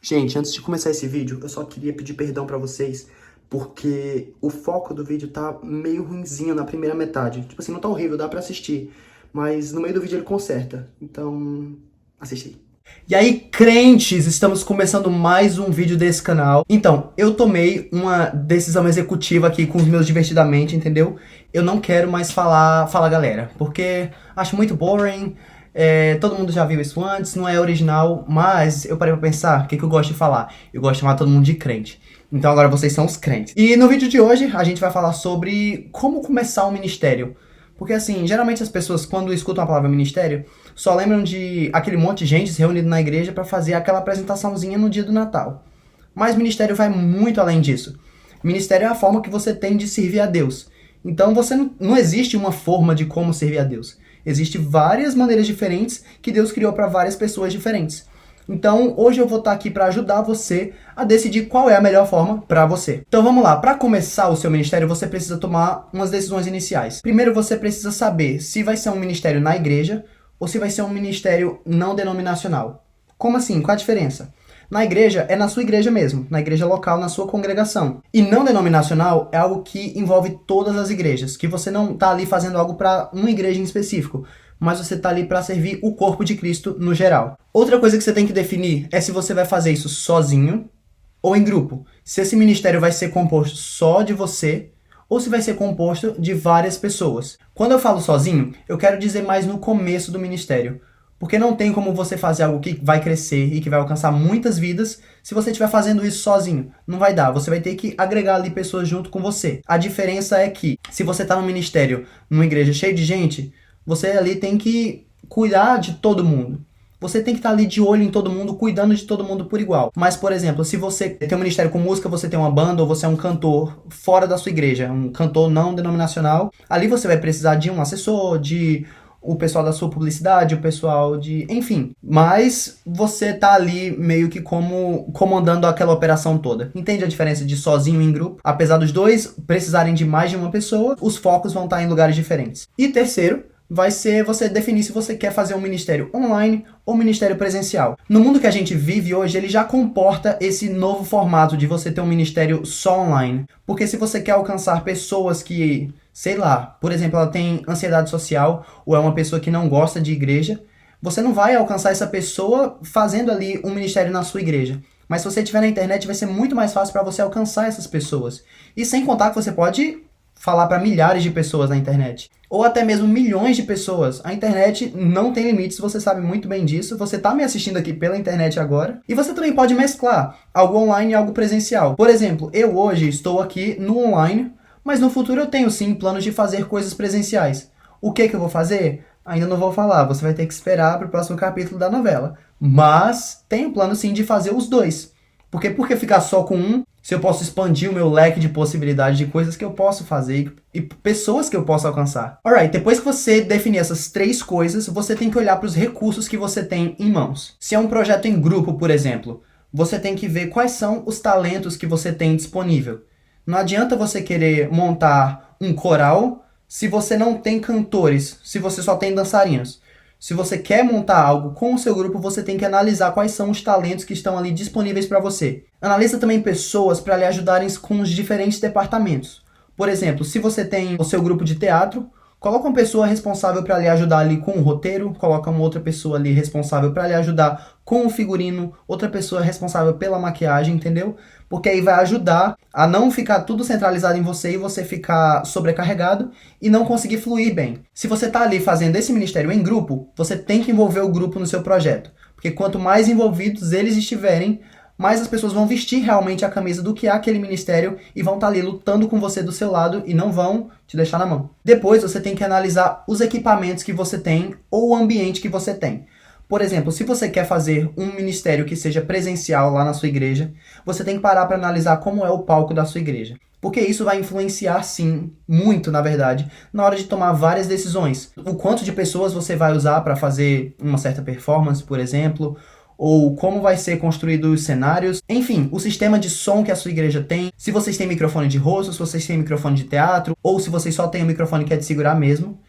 Gente, antes de começar esse vídeo, eu só queria pedir perdão pra vocês, porque o foco do vídeo tá meio ruinzinho na primeira metade. Tipo assim, não tá horrível, dá pra assistir, mas no meio do vídeo ele conserta. Então, assiste aí. E aí, crentes, estamos começando mais um vídeo desse canal. Então, eu tomei uma decisão executiva aqui com os meus divertidamente, entendeu? Eu não quero mais falar Fala Galera, porque acho muito boring. Todo mundo já viu isso antes, não é original, mas eu parei pra pensar, o que eu gosto de falar? Eu gosto de chamar todo mundo de crente. Então agora vocês são os crentes. E no vídeo de hoje a gente vai falar sobre como começar um ministério. Porque assim, geralmente as pessoas quando escutam a palavra ministério, só lembram de aquele monte de gente se reunido na igreja pra fazer aquela apresentaçãozinha no dia do Natal. Mas ministério vai muito além disso. Ministério é a forma que você tem de servir a Deus. Então não existe uma forma de como servir a Deus. Existem várias maneiras diferentes que Deus criou para várias pessoas diferentes. Então, hoje eu vou estar aqui para ajudar você a decidir qual é a melhor forma para você. Então, vamos lá. Para começar o seu ministério, você precisa tomar umas decisões iniciais. Primeiro, você precisa saber se vai ser um ministério na igreja ou se vai ser um ministério não denominacional. Como assim? Qual a diferença? Na igreja, é na sua igreja mesmo, na igreja local, na sua congregação. E não denominacional é algo que envolve todas as igrejas, que você não está ali fazendo algo para uma igreja em específico, mas você está ali para servir o corpo de Cristo no geral. Outra coisa que você tem que definir é se você vai fazer isso sozinho ou em grupo. Se esse ministério vai ser composto só de você ou se vai ser composto de várias pessoas. Quando eu falo sozinho, eu quero dizer mais no começo do ministério. Porque não tem como você fazer algo que vai crescer e que vai alcançar muitas vidas se você estiver fazendo isso sozinho. Não vai dar, você vai ter que agregar ali pessoas junto com você. A diferença é que se você está no ministério, numa igreja cheia de gente, você ali tem que cuidar de todo mundo. Você tem que estar ali de olho em todo mundo, cuidando de todo mundo por igual. Mas, por exemplo, se você tem um ministério com música, você tem uma banda ou você é um cantor fora da sua igreja, um cantor não denominacional, ali você vai precisar de um assessor, de o pessoal da sua publicidade, o pessoal de... enfim. Mas você tá ali meio que como comandando aquela operação toda. Entende a diferença de sozinho e em grupo? Apesar dos dois precisarem de mais de uma pessoa, os focos vão estar em lugares diferentes. E terceiro, vai ser você definir se você quer fazer um ministério online ou ministério presencial. No mundo que a gente vive hoje, ele já comporta esse novo formato de você ter um ministério só online. Porque se você quer alcançar pessoas que, sei lá, por exemplo, ela tem ansiedade social ou é uma pessoa que não gosta de igreja, você não vai alcançar essa pessoa fazendo ali um ministério na sua igreja. Mas se você estiver na internet, vai ser muito mais fácil para você alcançar essas pessoas. E sem contar que você pode falar para milhares de pessoas na internet. Ou até mesmo milhões de pessoas. A internet não tem limites, você sabe muito bem disso. Você está me assistindo aqui pela internet agora. E você também pode mesclar algo online e algo presencial. Por exemplo, eu hoje estou aqui no online, mas no futuro eu tenho sim planos de fazer coisas presenciais. O que eu vou fazer? Ainda não vou falar, você vai ter que esperar para o próximo capítulo da novela. Mas tenho plano sim de fazer os dois. Porque por que ficar só com um, se eu posso expandir o meu leque de possibilidades de coisas que eu posso fazer e pessoas que eu posso alcançar? Alright, depois que você definir essas três coisas, você tem que olhar para os recursos que você tem em mãos. Se é um projeto em grupo, por exemplo, você tem que ver quais são os talentos que você tem disponível. Não adianta você querer montar um coral se você não tem cantores, se você só tem dançarinos. Se você quer montar algo com o seu grupo, você tem que analisar quais são os talentos que estão ali disponíveis para você. Analisa também pessoas para lhe ajudarem com os diferentes departamentos. Por exemplo, se você tem o seu grupo de teatro, coloca uma pessoa responsável para lhe ajudar ali com o roteiro, coloca uma outra pessoa ali responsável para lhe ajudar com o figurino, outra pessoa responsável pela maquiagem, entendeu? Porque aí vai ajudar a não ficar tudo centralizado em você e você ficar sobrecarregado e não conseguir fluir bem. Se você está ali fazendo esse ministério em grupo, você tem que envolver o grupo no seu projeto. Porque quanto mais envolvidos eles estiverem, mais as pessoas vão vestir realmente a camisa do que é aquele ministério e vão estar ali lutando com você do seu lado e não vão te deixar na mão. Depois você tem que analisar os equipamentos que você tem ou o ambiente que você tem. Por exemplo, se você quer fazer um ministério que seja presencial lá na sua igreja, você tem que parar para analisar como é o palco da sua igreja. Porque isso vai influenciar, sim, muito, na verdade, na hora de tomar várias decisões. O quanto de pessoas você vai usar para fazer uma certa performance, por exemplo, ou como vai ser construído os cenários, enfim, o sistema de som que a sua igreja tem, se vocês têm microfone de rosto, se vocês têm microfone de teatro, ou se vocês só têm um microfone que é de segurar mesmo,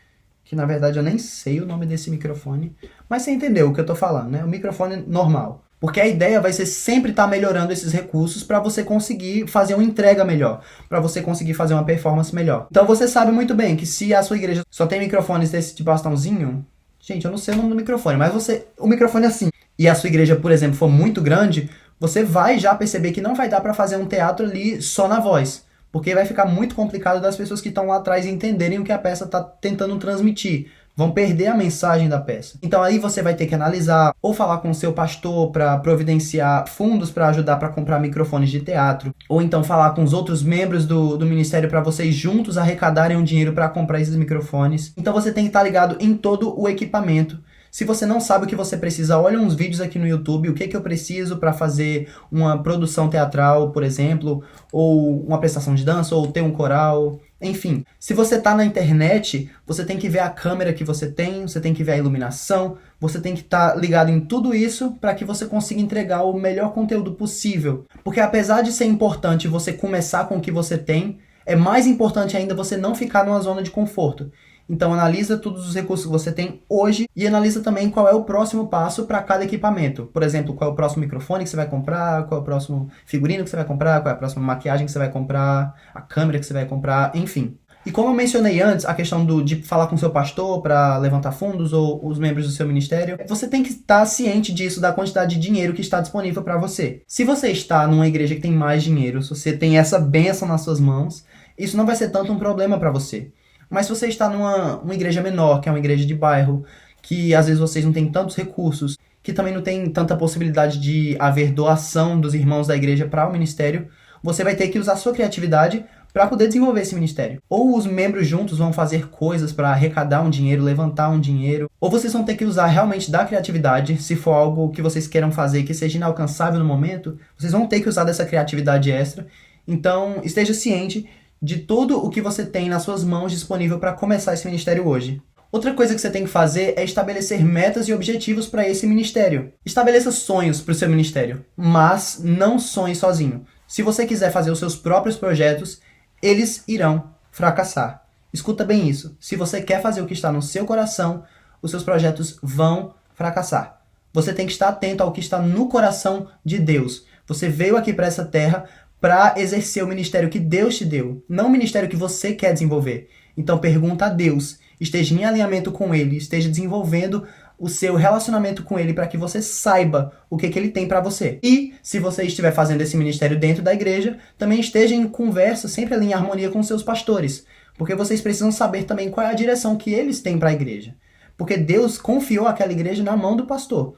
que na verdade eu nem sei o nome desse microfone, mas você entendeu o que eu tô falando, né? O microfone normal. Porque a ideia vai ser sempre estar melhorando esses recursos para você conseguir fazer uma entrega melhor, para você conseguir fazer uma performance melhor. Então você sabe muito bem que se a sua igreja só tem microfones desse de bastãozinho, gente, eu não sei o nome do microfone, mas o microfone é assim, e a sua igreja, por exemplo, for muito grande, você vai já perceber que não vai dar para fazer um teatro ali só na voz, porque vai ficar muito complicado das pessoas que estão lá atrás entenderem o que a peça está tentando transmitir. Vão perder a mensagem da peça. Então aí você vai ter que analisar ou falar com o seu pastor para providenciar fundos para ajudar para comprar microfones de teatro, ou então falar com os outros membros do ministério para vocês juntos arrecadarem um dinheiro para comprar esses microfones. Então você tem que estar ligado em todo o equipamento. Se você não sabe o que você precisa, olha uns vídeos aqui no YouTube, o que eu preciso para fazer uma produção teatral, por exemplo, ou uma prestação de dança, ou ter um coral. Enfim, se você está na internet, você tem que ver a câmera que você tem que ver a iluminação, você tem que estar ligado em tudo isso para que você consiga entregar o melhor conteúdo possível. Porque apesar de ser importante você começar com o que você tem, é mais importante ainda você não ficar numa zona de conforto. Então analisa todos os recursos que você tem hoje e analisa também qual é o próximo passo para cada equipamento. Por exemplo, qual é o próximo microfone que você vai comprar, qual é o próximo figurino que você vai comprar, qual é a próxima maquiagem que você vai comprar, a câmera que você vai comprar, enfim. E como eu mencionei antes, a questão de falar com seu pastor para levantar fundos ou os membros do seu ministério, você tem que estar ciente disso, da quantidade de dinheiro que está disponível para você. Se você está numa igreja que tem mais dinheiro, se você tem essa bênção nas suas mãos, isso não vai ser tanto um problema para você. Mas se você está numa igreja menor, que é uma igreja de bairro, que às vezes vocês não têm tantos recursos, que também não tem tanta possibilidade de haver doação dos irmãos da igreja para o ministério, você vai ter que usar a sua criatividade para poder desenvolver esse ministério. Ou os membros juntos vão fazer coisas para arrecadar um dinheiro, levantar um dinheiro, ou vocês vão ter que usar realmente da criatividade, se for algo que vocês queiram fazer que seja inalcançável no momento, vocês vão ter que usar dessa criatividade extra. Então, esteja ciente de tudo o que você tem nas suas mãos disponível para começar esse ministério hoje. Outra coisa que você tem que fazer é estabelecer metas e objetivos para esse ministério. Estabeleça sonhos para o seu ministério, mas não sonhe sozinho. Se você quiser fazer os seus próprios projetos, eles irão fracassar. Escuta bem isso. Se você quer fazer o que está no seu coração, os seus projetos vão fracassar. Você tem que estar atento ao que está no coração de Deus. Você veio aqui para essa terra para exercer o ministério que Deus te deu, não o ministério que você quer desenvolver. Então pergunta a Deus, esteja em alinhamento com Ele, esteja desenvolvendo o seu relacionamento com Ele para que você saiba o que Ele tem para você. E se você estiver fazendo esse ministério dentro da igreja, também esteja em conversa, sempre ali em harmonia com seus pastores, porque vocês precisam saber também qual é a direção que eles têm para a igreja. Porque Deus confiou aquela igreja na mão do pastor.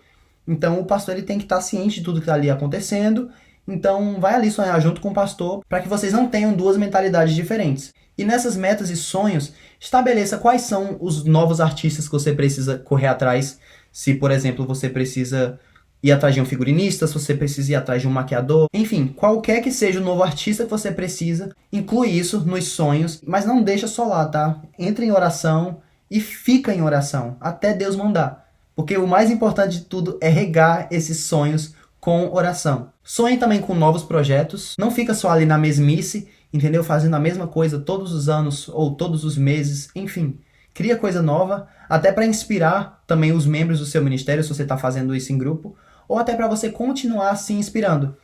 Então o pastor ele tem que estar ciente de tudo que está ali acontecendo. Então vai ali sonhar junto com o pastor para que vocês não tenham duas mentalidades diferentes. E nessas metas e sonhos, estabeleça quais são os novos artistas que você precisa correr atrás. Se, por exemplo, você precisa ir atrás de um figurinista, se você precisa ir atrás de um maquiador. Enfim, qualquer que seja o novo artista que você precisa, inclui isso nos sonhos. Mas não deixa só lá, tá? Entra em oração e fica em oração até Deus mandar. Porque o mais importante de tudo é regar esses sonhos com oração. Sonhe também com novos projetos. Não fica só ali na mesmice, entendeu? Fazendo a mesma coisa todos os anos ou todos os meses. Enfim, cria coisa nova, até para inspirar também os membros do seu ministério, se você está fazendo isso em grupo, ou até para você continuar se inspirando.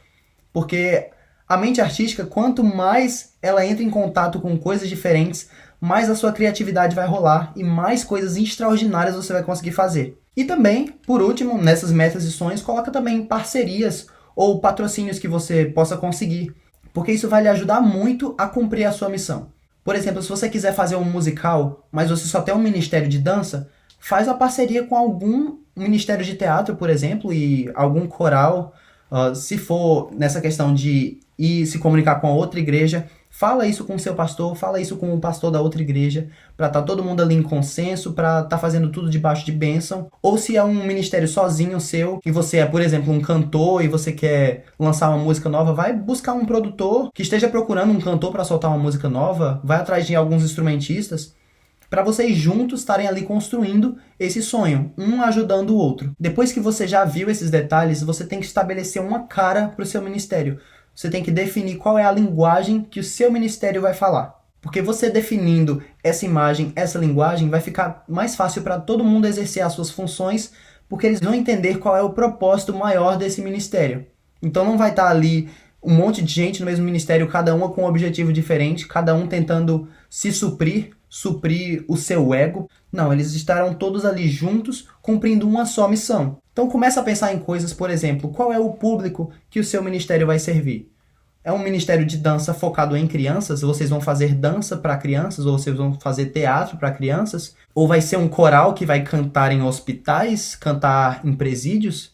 Porque a mente artística, quanto mais ela entra em contato com coisas diferentes, mais a sua criatividade vai rolar e mais coisas extraordinárias você vai conseguir fazer. E também, por último, nessas metas e sonhos, coloca também parcerias ou patrocínios que você possa conseguir, porque isso vai lhe ajudar muito a cumprir a sua missão. Por exemplo, se você quiser fazer um musical, mas você só tem um ministério de dança, faz uma parceria com algum ministério de teatro, por exemplo, e algum coral. Se for nessa questão de ir se comunicar com a outra igreja, fala isso com o seu pastor, fala isso com o pastor da outra igreja, para estar todo mundo ali em consenso, para estar fazendo tudo debaixo de bênção. Ou se é um ministério sozinho seu, e você é, por exemplo, um cantor e você quer lançar uma música nova, vai buscar um produtor que esteja procurando um cantor para soltar uma música nova, vai atrás de alguns instrumentistas, para vocês juntos estarem ali construindo esse sonho, um ajudando o outro. Depois que você já viu esses detalhes, você tem que estabelecer uma cara para o seu ministério. Você tem que definir qual é a linguagem que o seu ministério vai falar. Porque você definindo essa imagem, essa linguagem, vai ficar mais fácil para todo mundo exercer as suas funções, porque eles vão entender qual é o propósito maior desse ministério. Então não vai estar ali um monte de gente no mesmo ministério, cada uma com um objetivo diferente, cada um tentando se suprir o seu ego. Não, eles estarão todos ali juntos, cumprindo uma só missão. Então começa a pensar em coisas, por exemplo, qual é o público que o seu ministério vai servir? É um ministério de dança focado em crianças? Vocês vão fazer dança para crianças? Ou vocês vão fazer teatro para crianças? Ou vai ser um coral que vai cantar em hospitais, cantar em presídios?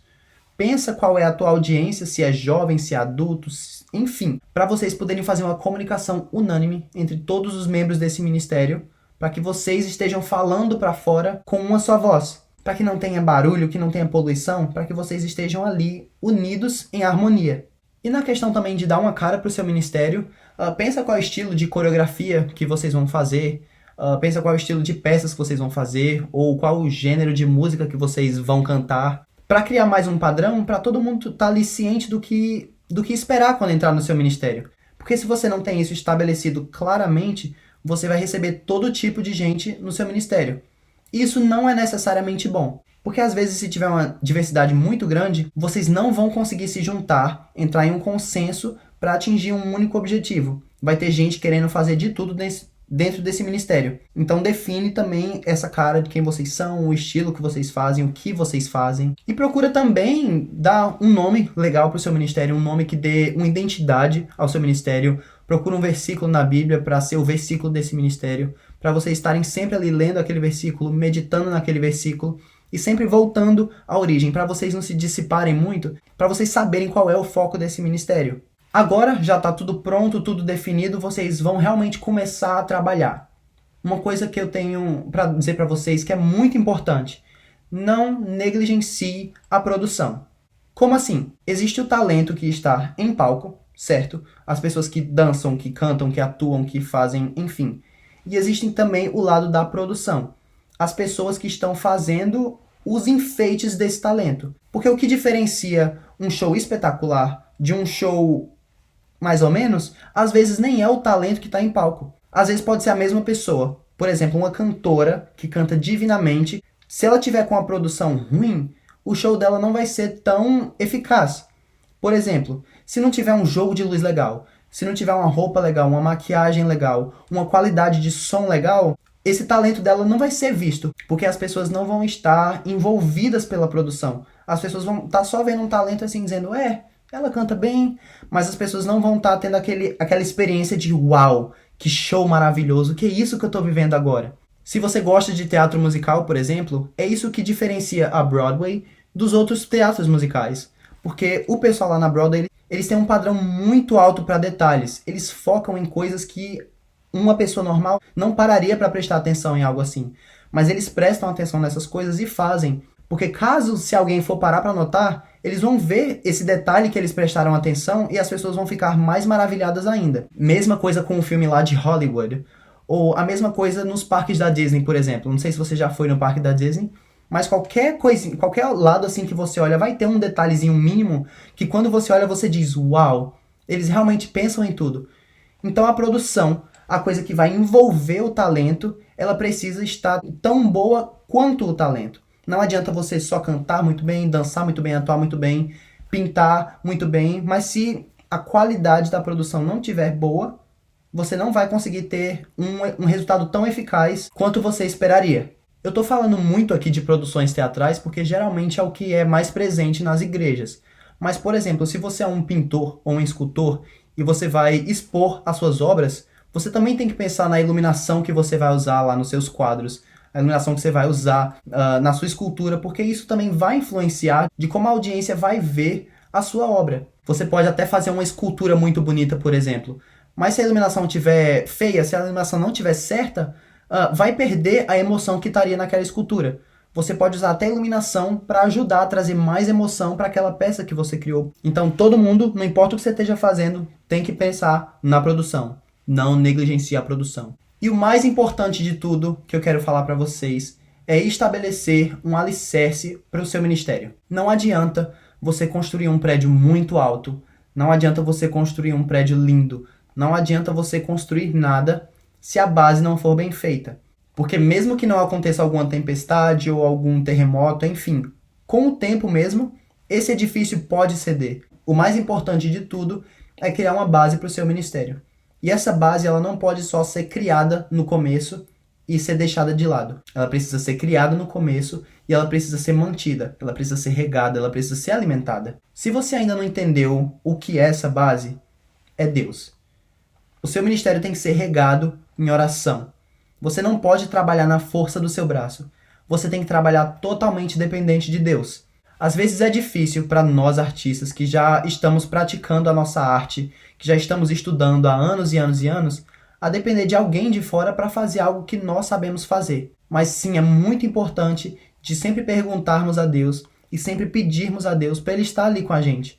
Pensa qual é a tua audiência, se é jovem, se é adultos, enfim, para vocês poderem fazer uma comunicação unânime entre todos os membros desse ministério, para que vocês estejam falando para fora com uma só voz, para que não tenha barulho, que não tenha poluição, para que vocês estejam ali unidos em harmonia. E na questão também de dar uma cara para o seu ministério, pensa qual é o estilo de coreografia que vocês vão fazer, pensa qual é o estilo de peças que vocês vão fazer, ou qual o gênero de música que vocês vão cantar, para criar mais um padrão, para todo mundo estar ali ciente do que esperar quando entrar no seu ministério. Porque se você não tem isso estabelecido claramente, você vai receber todo tipo de gente no seu ministério. Isso não é necessariamente bom. Porque às vezes, se tiver uma diversidade muito grande, vocês não vão conseguir se juntar, entrar em um consenso para atingir um único objetivo. Vai ter gente querendo fazer de tudo dentro desse ministério. Então define também essa cara de quem vocês são, o estilo que vocês fazem, o que vocês fazem. E procura também dar um nome legal para o seu ministério, um nome que dê uma identidade ao seu ministério. Procura um versículo na Bíblia para ser o versículo desse ministério, para vocês estarem sempre ali lendo aquele versículo, meditando naquele versículo, e sempre voltando à origem, para vocês não se dissiparem muito, para vocês saberem qual é o foco desse ministério. Agora já está tudo pronto, tudo definido, vocês vão realmente começar a trabalhar. Uma coisa que eu tenho para dizer para vocês que é muito importante: não negligencie a produção. Como assim? Existe o talento que está em palco, certo? As pessoas que dançam, que cantam, que atuam, que fazem, enfim. E existem também o lado da produção. As pessoas que estão fazendo os enfeites desse talento. Porque o que diferencia um show espetacular de um show mais ou menos, às vezes nem é o talento que está em palco. Às vezes pode ser a mesma pessoa. Por exemplo, uma cantora que canta divinamente, se ela tiver com a produção ruim, o show dela não vai ser tão eficaz. Por exemplo, se não tiver um jogo de luz legal, se não tiver uma roupa legal, uma maquiagem legal, uma qualidade de som legal, esse talento dela não vai ser visto, porque as pessoas não vão estar envolvidas pela produção. As pessoas vão estar só vendo um talento assim, dizendo, ela canta bem, mas as pessoas não vão estar tendo aquela experiência de uau, que show maravilhoso, que é isso que eu estou vivendo agora. Se você gosta de teatro musical, por exemplo, é isso que diferencia a Broadway dos outros teatros musicais. Porque o pessoal lá na Broadway, eles têm um padrão muito alto para detalhes. Eles focam em coisas que uma pessoa normal não pararia para prestar atenção em algo assim. Mas eles prestam atenção nessas coisas e fazem. Porque se alguém for parar para notar, eles vão ver esse detalhe que eles prestaram atenção e as pessoas vão ficar mais maravilhadas ainda. Mesma coisa com o filme lá de Hollywood. Ou a mesma coisa nos parques da Disney, por exemplo. Não sei se você já foi no parque da Disney, mas qualquer lado assim que você olha vai ter um detalhezinho mínimo que quando você olha você diz, uau, eles realmente pensam em tudo. Então a produção, a coisa que vai envolver o talento, ela precisa estar tão boa quanto o talento. Não adianta você só cantar muito bem, dançar muito bem, atuar muito bem, pintar muito bem, mas se a qualidade da produção não estiver boa, você não vai conseguir ter um resultado tão eficaz quanto você esperaria. Eu estou falando muito aqui de produções teatrais porque geralmente é o que é mais presente nas igrejas. Mas, por exemplo, se você é um pintor ou um escultor e você vai expor as suas obras, você também tem que pensar na iluminação que você vai usar lá nos seus quadros, a iluminação que você vai usar na sua escultura, porque isso também vai influenciar de como a audiência vai ver a sua obra. Você pode até fazer uma escultura muito bonita, por exemplo, mas se a iluminação estiver feia, se a iluminação não estiver certa, vai perder a emoção que estaria naquela escultura. Você pode usar até a iluminação para ajudar a trazer mais emoção para aquela peça que você criou. Então todo mundo, não importa o que você esteja fazendo, tem que pensar na produção. Não negligencie a produção. E o mais importante de tudo que eu quero falar para vocês é estabelecer um alicerce para o seu ministério. Não adianta você construir um prédio muito alto, não adianta você construir um prédio lindo, não adianta você construir nada se a base não for bem feita. Porque mesmo que não aconteça alguma tempestade ou algum terremoto, enfim, Com o tempo mesmo, esse edifício pode ceder. O mais importante de tudo é criar uma base para o seu ministério. E essa base ela não pode só ser criada no começo e ser deixada de lado. Ela precisa ser criada no começo e ela precisa ser mantida, ela precisa ser regada, ela precisa ser alimentada. Se você ainda não entendeu o que é essa base, é Deus. O seu ministério tem que ser regado em oração. Você não pode trabalhar na força do seu braço. Você tem que trabalhar totalmente dependente de Deus. Às vezes é difícil para nós artistas que já estamos praticando a nossa arte, que já estamos estudando há anos e anos e anos, a depender de alguém de fora para fazer algo que nós sabemos fazer. Mas sim, é muito importante de sempre perguntarmos a Deus e sempre pedirmos a Deus para Ele estar ali com a gente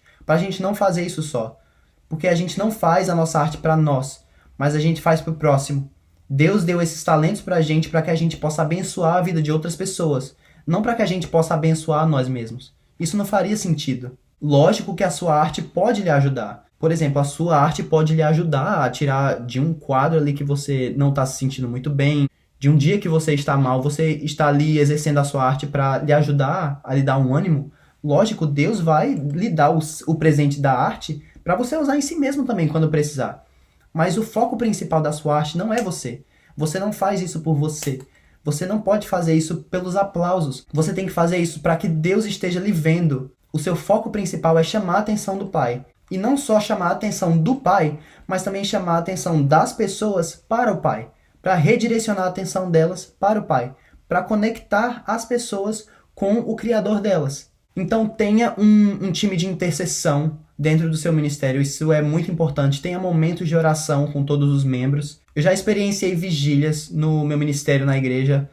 não fazer isso só. Porque a gente não faz a nossa arte para nós, mas a gente faz para o próximo. Deus deu esses talentos para que a gente possa abençoar a vida de outras pessoas, não para que a gente possa abençoar nós mesmos. Isso não faria sentido. Lógico que a sua arte pode lhe ajudar. Por exemplo, a sua arte pode lhe ajudar a tirar de um quadro ali que você não está se sentindo muito bem, de um dia que você está mal, você está ali exercendo a sua arte para lhe ajudar, a lhe dar um ânimo. Lógico, Deus vai lhe dar o presente da arte para você usar em si mesmo também quando precisar. Mas o foco principal da sua arte não é você. Você não faz isso por você. Você não pode fazer isso pelos aplausos. Você tem que fazer isso para que Deus esteja lhe vendo. O seu foco principal é chamar a atenção do Pai. E não só chamar a atenção do Pai, mas também chamar a atenção das pessoas para o Pai. Para redirecionar a atenção delas para o Pai. Para conectar as pessoas com o Criador delas. Então tenha um time de intercessão dentro do seu ministério. Isso é muito importante. Tenha momentos de oração com todos os membros. Eu já experienciei vigílias no meu ministério na igreja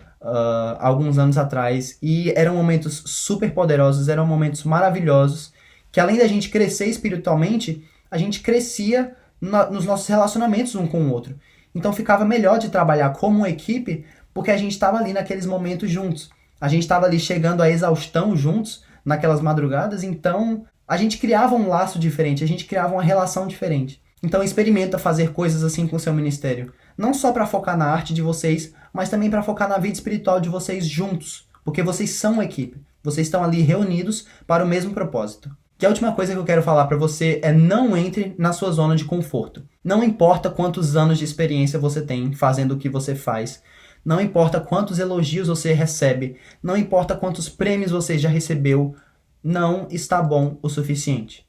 alguns anos atrás. E eram momentos super poderosos, eram momentos maravilhosos. Que além da gente crescer espiritualmente, a gente crescia nos nossos relacionamentos um com o outro. Então ficava melhor de trabalhar como uma equipe, porque a gente estava ali naqueles momentos juntos. A gente estava ali chegando à exaustão juntos, naquelas madrugadas, então a gente criava um laço diferente, a gente criava uma relação diferente. Então experimenta fazer coisas assim com o seu ministério. Não só para focar na arte de vocês, mas também para focar na vida espiritual de vocês juntos. Porque vocês são uma equipe. Vocês estão ali reunidos para o mesmo propósito. E a última coisa que eu quero falar para você é não entre na sua zona de conforto. Não importa quantos anos de experiência você tem fazendo o que você faz. Não importa quantos elogios você recebe. Não importa quantos prêmios você já recebeu. Não está bom o suficiente.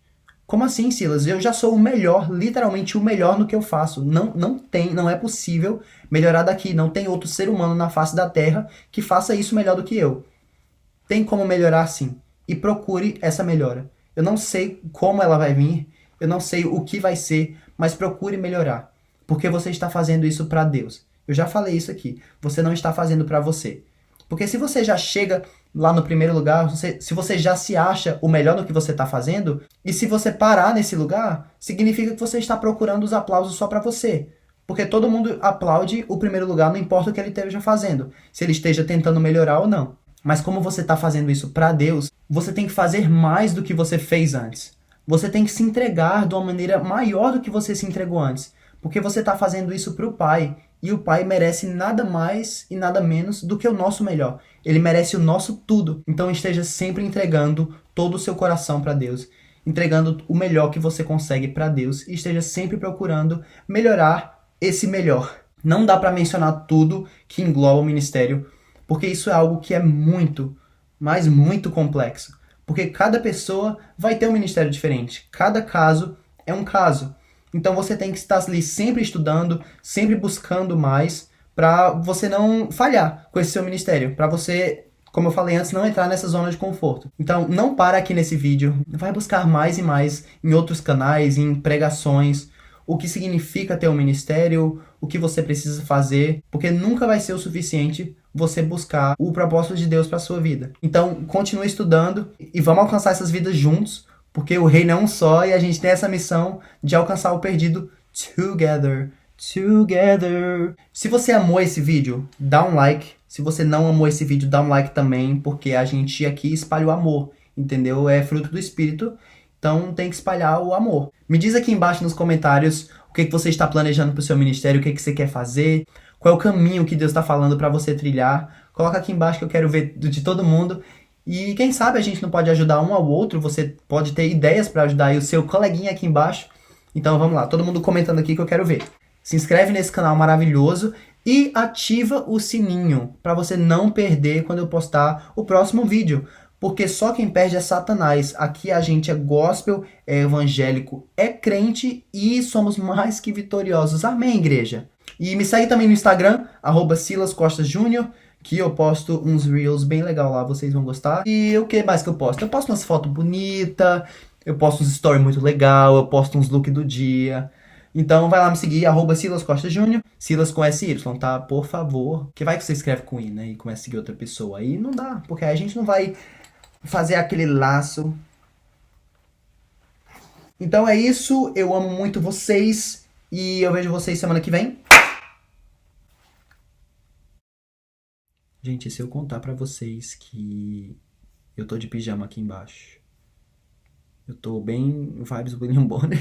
Como assim, Silas? Eu já sou o melhor, literalmente o melhor no que eu faço. Não é possível melhorar daqui. Não tem outro ser humano na face da Terra que faça isso melhor do que eu. Tem como melhorar sim. E procure essa melhora. Eu não sei como ela vai vir, eu não sei o que vai ser, mas procure melhorar. Porque você está fazendo isso para Deus. Eu já falei isso aqui. Você não está fazendo para você. Porque se você já chega lá no primeiro lugar, se você já se acha o melhor no que você está fazendo, e se você parar nesse lugar, significa que você está procurando os aplausos só para você. Porque todo mundo aplaude o primeiro lugar, não importa o que ele esteja fazendo. Se ele esteja tentando melhorar ou não. Mas como você está fazendo isso para Deus, você tem que fazer mais do que você fez antes. Você tem que se entregar de uma maneira maior do que você se entregou antes. Porque você está fazendo isso para o Pai. E o Pai merece nada mais e nada menos do que o nosso melhor. Ele merece o nosso tudo. Então esteja sempre entregando todo o seu coração para Deus. Entregando o melhor que você consegue para Deus. E esteja sempre procurando melhorar esse melhor. Não dá para mencionar tudo que engloba o ministério. Porque isso é algo que é muito, mas muito complexo. Porque cada pessoa vai ter um ministério diferente. Cada caso é um caso. Então você tem que estar ali sempre estudando, sempre buscando mais, para você não falhar com esse seu ministério. Para você, como eu falei antes, não entrar nessa zona de conforto. Então não para aqui nesse vídeo. Vai buscar mais e mais em outros canais, em pregações, o que significa ter um ministério, o que você precisa fazer, porque nunca vai ser o suficiente você buscar o propósito de Deus para sua vida. Então, continue estudando e vamos alcançar essas vidas juntos, porque o reino é um só e a gente tem essa missão de alcançar o perdido together. Se você amou esse vídeo, dá um like. Se você não amou esse vídeo, dá um like também, porque a gente aqui espalha o amor, entendeu? É fruto do Espírito, então tem que espalhar o amor. Me diz aqui embaixo nos comentários o que você está planejando para o seu ministério, o que você quer fazer, qual é o caminho que Deus está falando para você trilhar. Coloca aqui embaixo que eu quero ver de todo mundo. E quem sabe a gente não pode ajudar um ao outro, você pode ter ideias para ajudar aí o seu coleguinha aqui embaixo. Então vamos lá, todo mundo comentando aqui que eu quero ver. Se inscreve nesse canal maravilhoso e ativa o sininho para você não perder quando eu postar o próximo vídeo. Porque só quem perde é Satanás. Aqui a gente é gospel, é evangélico, é crente e somos mais que vitoriosos. Amém, igreja? E me segue também no Instagram, @silascostasjunior, que eu posto uns reels bem legal lá, vocês vão gostar. E o que mais que eu posto? Eu posto umas fotos bonitas, eu posto uns stories muito legal, eu posto uns look do dia. Então vai lá me seguir, @silascostasjunior, Silas com SY, tá? Por favor. Que vai que você escreve com I, né? E começa a seguir outra pessoa. Aí não dá, porque aí a gente não vai fazer aquele laço. Então é isso, eu amo muito vocês e eu vejo vocês semana que vem. Gente, se eu contar pra vocês que eu tô de pijama aqui embaixo, eu tô bem vibes William Bonner.